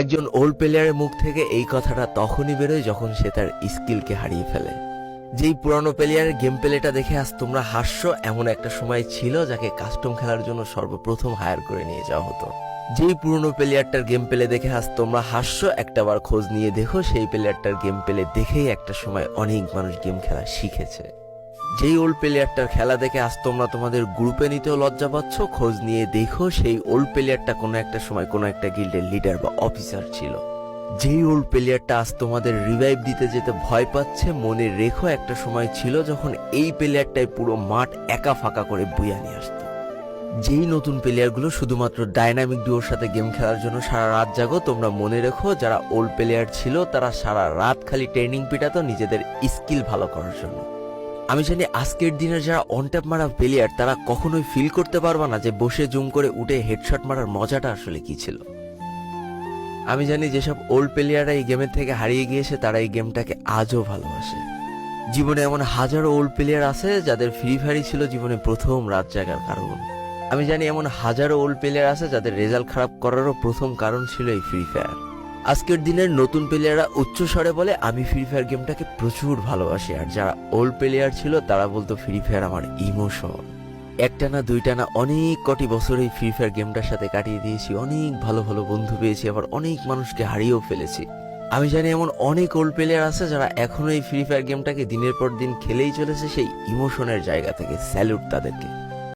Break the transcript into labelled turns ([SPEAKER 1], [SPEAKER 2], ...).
[SPEAKER 1] একজন ওল্ড প্লেয়ারের মুখ থেকে এই কথাটা তখনই বেরোয় যখন সে তার স্কিলকে হারিয়ে ফেলে। যেই পুরানো প্লেয়ারের গেম প্লেটা দেখে আজ তোমরা হাসছো, এমন একটা সময় ছিল যাকে কাস্টম খেলার জন্য সর্বপ্রথম হায়ার করে নিয়ে যাওয়া হতো। যেই পুরনো প্লেয়ারটার গেম প্লে দেখে আজ তোমরা হাসছো, একটাবার খোঁজ নিয়ে দেখো সেই প্লেয়ারটার গেম প্লে দেখেই একটা সময় অনেক মানুষ গেম খেলা শিখেছে। যেই ওল্ড প্লেয়ারটার খেলা দেখে আজ তোমরা তোমাদের গ্রুপে নিতেও লজ্জা পাচ্ছ, খোঁজ নিয়ে দেখো সেই ওল্ড প্লেয়ারটা কোনো একটা সময় কোনো একটা গিল্ডের লিডার বা অফিসার ছিল। যেই ওল্ড প্লেয়ারটা আজ তোমাদের রিভাইভ দিতে যেতে ভয় পাচ্ছে, মনে রেখো একটা সময় ছিল যখন এই প্লেয়ারটাই পুরো মাঠ একা ফাঁকা করে বুয়া নিয়ে আসতো। যেই নতুন প্লেয়ারগুলো শুধুমাত্র ডাইনামিক ডুয়োর সাথে গেম খেলার জন্য সারা রাত জাগো, তোমরা মনে রেখো যারা ওল্ড প্লেয়ার ছিল তারা সারা রাত খালি ট্রেনিং পিটাতো নিজেদের স্কিল ভালো করার জন্য। আমি জানি আজকের দিনের যারা অন ট্যাপ মারা প্লেয়ার তারা কখনোই ফিল করতে পারবে না যে বসে জুম করে উঠে হেডশট মারার মজাটা আসলে কি ছিল। আমি জানি যেসব ওল্ড প্লেয়াররা এই গেমের থেকে হারিয়ে গিয়েছে তারা এই গেমটাকে আজও ভালোবাসে। জীবনে এমন হাজারো ওল্ড প্লেয়ার আছে যাদের ফ্রি ফায়ারই ছিল জীবনে প্রথম রাত জাগার কারণ। আমি জানি এমন হাজারো ওল্ড প্লেয়ার আছে যাদের রেজাল্ট খারাপ করারও প্রথম কারণ ছিল এই ফ্রি ফায়ার। আজকের দিনের নতুন প্লেয়াররা উচ্চ স্বরে বলে আমি ফ্রি ফায়ার গেমটাকে প্রচুর ভালোবাসি, আর যারা ওল্ড প্লেয়ার ছিল তারা বলতো ফ্রি ফায়ার আমার ইমোশন। একটা না দুইটা না অনেক কটি বছর এই ফ্রি ফায়ার গেমটার সাথে কাটিয়ে দিয়েছি, অনেক ভালো ভালো বন্ধু পেয়েছি, আবার অনেক মানুষকে হারিয়েও ফেলেছি। আমি জানি এমন অনেক ওল্ড প্লেয়ার আছে যারা এখনো এই ফ্রি ফায়ার গেমটাকে দিনের পর দিন খেলেই চলেছে সেই ইমোশনের জায়গা থেকে। স্যালুট তাদেরকে।